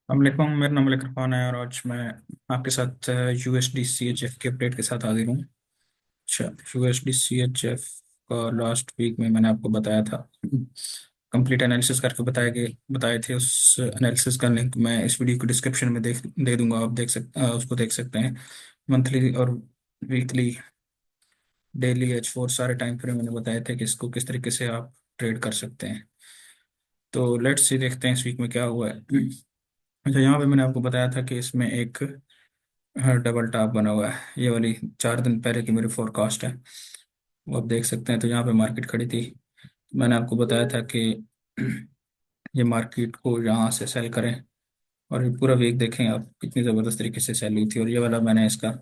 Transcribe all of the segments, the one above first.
वालेकुम, मेरा नाम लेकर खान है और आज मैं आपके साथ यूएसडी सी एच एफ के अपडेट के साथ हाजिर हूँ। अच्छा, यूएसडी सी एच एफ का लास्ट वीक में मैंने आपको बताया था, कंप्लीट एनालिसिस करके बताए थे। उस एनालिसिस का लिंक मैं इस वीडियो के डिस्क्रिप्शन में दे दूंगा। आप उसको देख सकते हैं। मंथली और वीकली, डेली, एच फोर सारे टाइम फ्रेम मैंने बताए थे कि इसको किस तरीके से आप ट्रेड कर सकते हैं। तो लेट्स सी, देखते हैं इस वीक में क्या हुआ है। अच्छा, यहाँ पे मैंने आपको बताया था कि इसमें एक डबल टॉप बना हुआ है। ये वाली 4 दिन पहले की मेरी फोरकास्ट है, वो आप देख सकते हैं। तो यहाँ पे मार्केट खड़ी थी। मैंने आपको बताया था कि ये मार्केट को यहाँ से सेल करें, और ये पूरा वीक देखें आप कितनी ज़बरदस्त तरीके से सेल हुई थी। और ये वाला मैंने इसका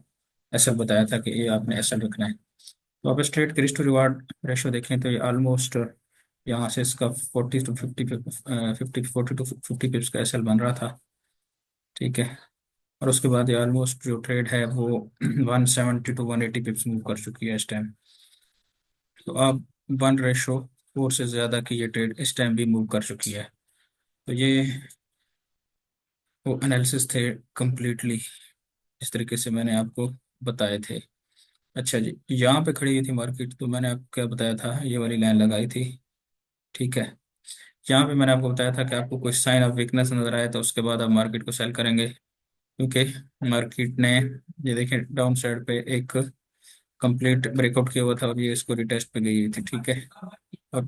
एसएल बताया था कि ये आपने एसएल रखना है। तो आप स्ट्रेट के रिस्क टू रिवार्ड रेशो देखें तो ये ऑलमोस्ट यहाँ से इसका 40 to 50 50 40 to 50 पिप्स का एसएल बन रहा था। ठीक है। और उसके बाद ये ऑलमोस्ट जो ट्रेड है वो 170 to 180 पिप्स मूव कर चुकी है इस टाइम। तो अब 1:4 से ज़्यादा की ये ट्रेड इस टाइम भी मूव कर चुकी है। तो ये वो एनालिसिस थे कंप्लीटली इस तरीके से मैंने आपको बताए थे। अच्छा जी, यहाँ पे खड़ी हुई थी मार्केट, तो मैंने आपको क्या बताया था, ये वाली लाइन लगाई थी। ठीक है। यहाँ पे मैंने आपको बताया था कि आपको कोई साइन ऑफ वीकनेस नजर आए तो उसके बाद आप मार्केट को सेल करेंगे, क्योंकि मार्केट ने, ये देखें, डाउन साइड पे एक कंप्लीट ब्रेकआउट किया हुआ था और ये इसको रिटेस्ट पे गई हुई थी। ठीक है। और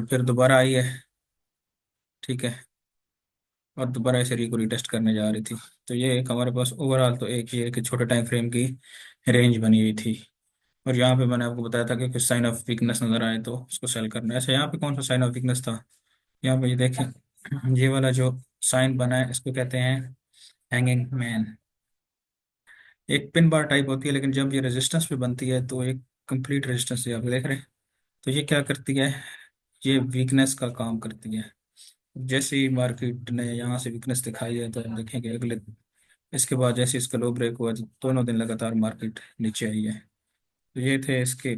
फिर दोबारा आई है। ठीक है। और दोबारा ऐसे री को रिटेस्ट करने जा रही थी। तो ये एक हमारे पास ओवरऑल तो एक ये कि छोटे टाइम फ्रेम की रेंज बनी हुई थी। और यहाँ पे मैंने आपको बताया था कि कुछ साइन ऑफ वीकनेस नजर आए तो उसको सेल करना है। अच्छा, यहाँ पे कौन सा साइन ऑफ वीकनेस था? यहाँ पे ये देखें, ये वाला जो साइन बना है इसको कहते हैं हैंगिंग मैन। एक पिन बार टाइप होती है, लेकिन जब ये रेजिस्टेंस पे बनती है तो एक कंप्लीट रेजिस्टेंस आप देख रहे हैं। तो ये क्या करती है, ये वीकनेस का काम करती है। जैसे ही मार्केट ने यहाँ से वीकनेस दिखाई है तो हम देखेंगे अगले, इसके बाद जैसे इसका लो ब्रेक हुआ तो दोनों दिन लगातार मार्केट नीचे आई है। तो ये थे इसके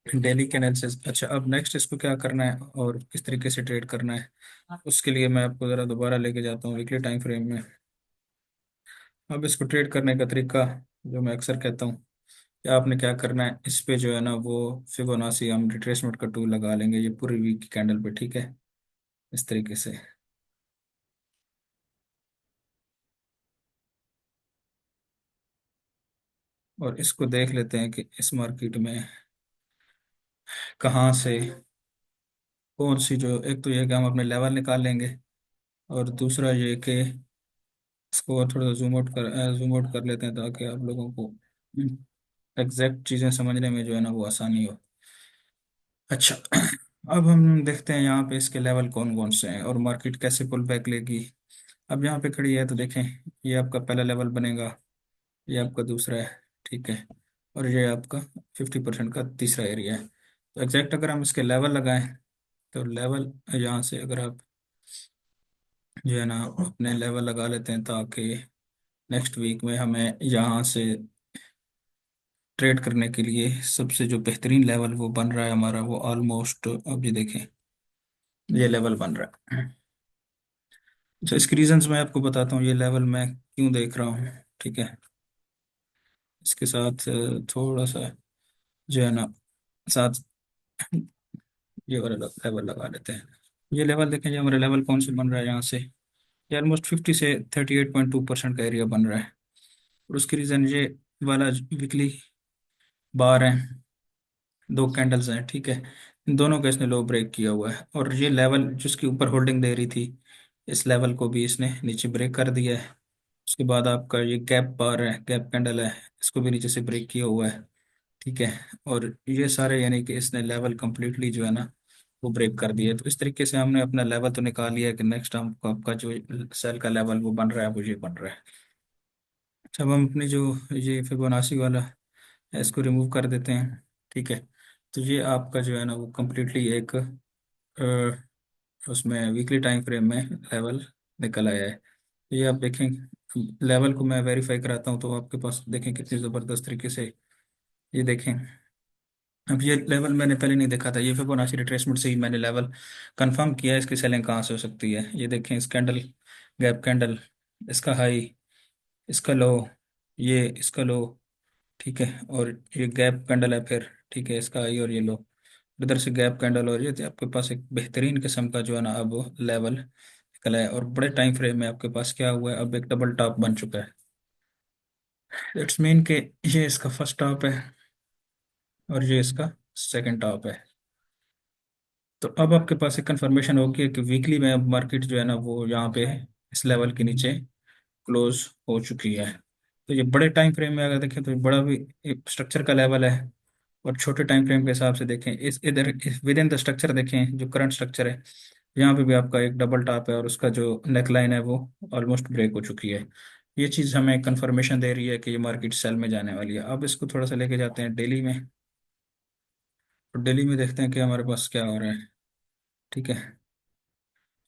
डेली के एनालिसिस। अच्छा, अब नेक्स्ट इसको क्या करना है और किस तरीके से ट्रेड करना है, उसके लिए मैं आपको ज़रा दोबारा लेके जाता हूँ वीकली टाइम फ्रेम में। अब इसको ट्रेड करने का तरीका जो मैं अक्सर कहता हूँ कि आपने क्या करना है, इस पे जो है ना वो फिबोनाची हम रिट्रेसमेंट का टूल लगा लेंगे ये पूरी वीक की कैंडल पे। ठीक है, इस तरीके से। और इसको देख लेते हैं कि इस मार्केट में कहाँ से कौन सी, जो एक तो ये कि हम अपने लेवल निकाल लेंगे, और दूसरा ये कि इसको और थोड़ा जूम आउट कर लेते हैं ताकि आप लोगों को एग्जैक्ट चीज़ें समझने में जो है ना वो आसानी हो। अच्छा, अब हम देखते हैं यहाँ पे इसके लेवल कौन कौन से हैं और मार्केट कैसे पुल बैक लेगी। अब यहाँ पे खड़ी है तो देखें, ये आपका पहला लेवल बनेगा, ये आपका दूसरा है। ठीक है। और ये आपका 50% का तीसरा एरिया है। तो एग्जैक्ट अगर हम इसके लेवल लगाएं तो लेवल यहाँ से अगर आप जो है ना अपने लेवल लगा लेते हैं ताकि नेक्स्ट वीक में हमें यहाँ से ट्रेड करने के लिए सबसे जो बेहतरीन लेवल वो बन रहा है हमारा, वो ऑलमोस्ट, अब ये देखें, ये लेवल बन रहा है। अच्छा, इसके रीजंस मैं आपको बताता हूँ ये लेवल मैं क्यों देख रहा हूँ। ठीक है। इसके साथ थोड़ा सा जो है ना साथ ये वाला लेवल लगा लेते हैं। ये लेवल देखें, ये हमारा लेवल कौन से बन रहा है यहाँ से, ये ऑलमोस्ट 50 से 38.2% का एरिया बन रहा है। और उसकी रीज़न ये वाला वीकली बार है, दो कैंडल्स हैं। ठीक है। इन दोनों का इसने लो ब्रेक किया हुआ है, और ये लेवल जिसके ऊपर होल्डिंग दे रही थी, इस लेवल को भी इसने नीचे ब्रेक कर दिया है। उसके बाद आपका ये गैप बार है, गैप कैंडल है, इसको भी नीचे से ब्रेक किया हुआ है। ठीक है। और ये सारे यानी कि इसने लेवल कंप्लीटली जो है ना वो ब्रेक कर दिया है। तो इस तरीके से हमने अपना लेवल तो निकाल लिया है कि नेक्स्ट हमको आपका जो सेल का लेवल वो बन रहा है वो ये बन रहा है। जब हम अपनी जो ये फिबोनाची वाला है इसको रिमूव कर देते हैं। ठीक है। तो ये आपका जो है ना वो कम्प्लीटली एक उसमें वीकली टाइम फ्रेम में लेवल निकल आया है। तो ये आप देखें, लेवल को मैं वेरीफाई कराता हूँ तो आपके पास देखें कितनी ज़बरदस्त तरीके से, ये देखें, अब ये लेवल मैंने पहले नहीं देखा था, ये फिबोनाची रिट्रेसमेंट से ही मैंने लेवल कंफर्म किया है इसकी सेलिंग कहाँ से हो सकती है। ये देखें, इस कैंडल, गैप कैंडल, इसका हाई, इसका लो, ये इसका लो, ठीक है, और ये गैप कैंडल है फिर, ठीक है, इसका हाई और ये लो, इधर से गैप कैंडल, और ये तो आपके पास एक बेहतरीन किस्म का जो है ना अब लेवल निकला है, और बड़े टाइम फ्रेम में आपके पास क्या हुआ है, अब एक डबल टॉप बन चुका है। इट्स मीन के ये इसका फर्स्ट टॉप है और ये इसका सेकंड टॉप है। तो अब आपके पास एक कंफर्मेशन होगी कि वीकली में अब मार्केट जो है ना वो यहाँ पे इस लेवल के नीचे क्लोज हो चुकी है। तो ये बड़े टाइम फ्रेम में अगर देखें तो ये बड़ा भी स्ट्रक्चर का लेवल है, और छोटे टाइम फ्रेम के हिसाब से देखें, इस इधर विद इन द स्ट्रक्चर देखें, जो करंट स्ट्रक्चर है, यहाँ पे भी आपका एक डबल टॉप है और उसका जो नेक लाइन है वो ऑलमोस्ट ब्रेक हो चुकी है। ये चीज़ हमें कंफर्मेशन दे रही है कि ये मार्केट सेल में जाने वाली है। अब इसको थोड़ा सा लेके जाते हैं डेली में, तो डेली में देखते हैं कि हमारे पास क्या हो रहा है। ठीक है,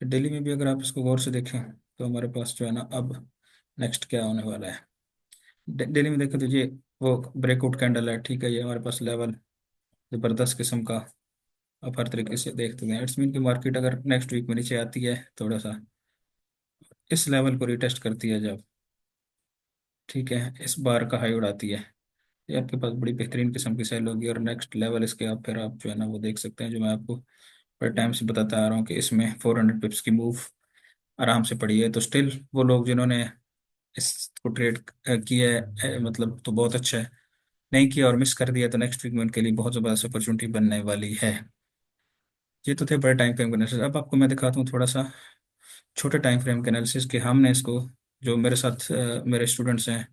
तो डेली में भी अगर आप इसको गौर से देखें तो हमारे पास जो है ना अब नेक्स्ट क्या होने वाला है। डेली में देखें तो ये वो ब्रेकआउट कैंडल है, ठीक है, ये हमारे पास लेवल जबरदस्त किस्म का आप हर तरीके से देखते हैं। इट्स मीन की मार्केट अगर नेक्स्ट वीक में नीचे आती है थोड़ा सा, इस लेवल को रिटेस्ट करती है जब, ठीक है, इस बार का हाई उड़ाती है, ये आपके पास बड़ी बेहतरीन किस्म की सेल होगी, और नेक्स्ट लेवल इसके आप फिर आप जो है ना वो देख सकते हैं, जो मैं आपको बड़े टाइम से बताता आ रहा हूँ कि इसमें 400 पिप्स की मूव आराम से पड़ी है। तो स्टिल वो लोग जिन्होंने इसको ट्रेड किया है, मतलब तो बहुत अच्छा है, नहीं किया और मिस कर दिया तो नेक्स्ट वीक में उनके लिए बहुत ज़बरदस्त अपॉर्चुनिटी बनने वाली है। ये तो थे बड़े टाइम फ्रेम के एनालिसिस। अब आपको मैं दिखाता हूँ थोड़ा सा छोटे टाइम फ्रेम के एनालिसिस के। हमने इसको, जो मेरे साथ मेरे स्टूडेंट्स हैं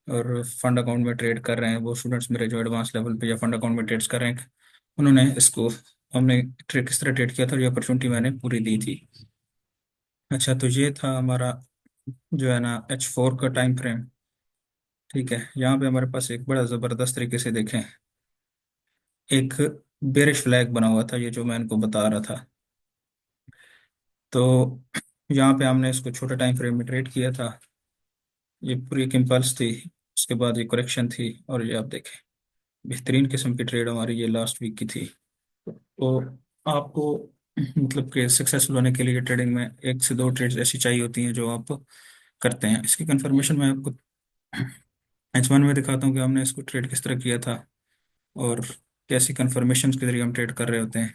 और फंड अकाउंट में ट्रेड कर रहे हैं, वो स्टूडेंट्स मेरे जो एडवांस लेवल पे या फंड अकाउंट में ट्रेड्स कर रहे हैं, उन्होंने इसको, हमने ट्रेड किस तरह ट्रेड किया था और ये अपॉर्चुनिटी मैंने पूरी दी थी। अच्छा, तो ये था हमारा जो है ना H4 का टाइम फ्रेम। ठीक है, यहाँ पे हमारे पास एक बड़ा ज़बरदस्त तरीके से देखें, एक बेरिश फ्लैग बना हुआ था, ये जो मैं इनको बता रहा था। तो यहाँ पे हमने इसको छोटे टाइम फ्रेम में ट्रेड किया था, ये पूरी एक इम्पल्स थी, उसके बाद ये करेक्शन थी, और ये आप देखें बेहतरीन किस्म की ट्रेड हमारी ये लास्ट वीक की थी। तो आपको मतलब कि सक्सेसफुल होने के लिए ट्रेडिंग में एक से दो ट्रेड्स ऐसी चाहिए होती हैं जो आप करते हैं। इसकी कंफर्मेशन मैं आपको H1 में दिखाता हूँ कि हमने इसको ट्रेड किस तरह किया था और कैसी कंफर्मेशन के जरिए हम ट्रेड कर रहे होते हैं।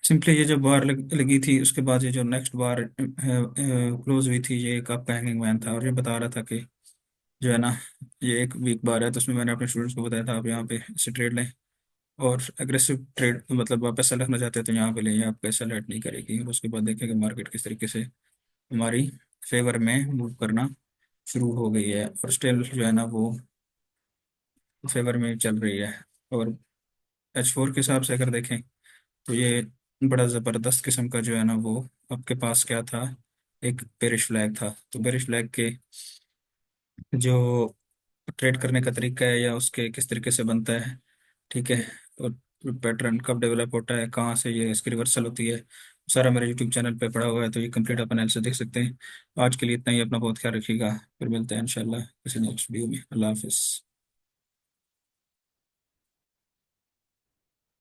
सिंपली ये जो बार लगी थी उसके बाद ये जो नेक्स्ट बार क्लोज हुई थी, ये एक आपका हैंगिंग मैन था, और ये बता रहा था कि जो है ना ये एक वीक बार है। तो उसमें मैंने अपने स्टूडेंट्स को बताया था आप यहाँ पे इसे ट्रेड लें, और एग्रेसिव ट्रेड मतलब आप पैसा रखना चाहते हैं तो यहाँ पे लें, आप पैसा लेट नहीं करेगी। और उसके बाद देखें कि मार्केट किस तरीके से हमारी फेवर में मूव करना शुरू हो गई है, और स्टिल जो है ना वो फेवर में चल रही है। और H4 के हिसाब से अगर देखें तो ये बड़ा ज़बरदस्त किस्म का जो है ना वो आपके पास क्या था, एक बेरिश फ्लैग था। तो बेरिश फ्लैग के जो ट्रेड करने का तरीका है या उसके किस तरीके से बनता है, ठीक है, और पैटर्न कब डेवलप होता है, कहाँ से ये इसकी रिवर्सल होती है, सारा मेरे यूट्यूब चैनल पे पड़ा हुआ है, तो ये कंप्लीट आप एनालिसिस देख सकते हैं। आज के लिए इतना ही, अपना बहुत ख्याल रखिएगा, फिर मिलते हैं इंशाल्लाह किसी नेक्स्ट वीडियो में। अल्लाह हाफिज़।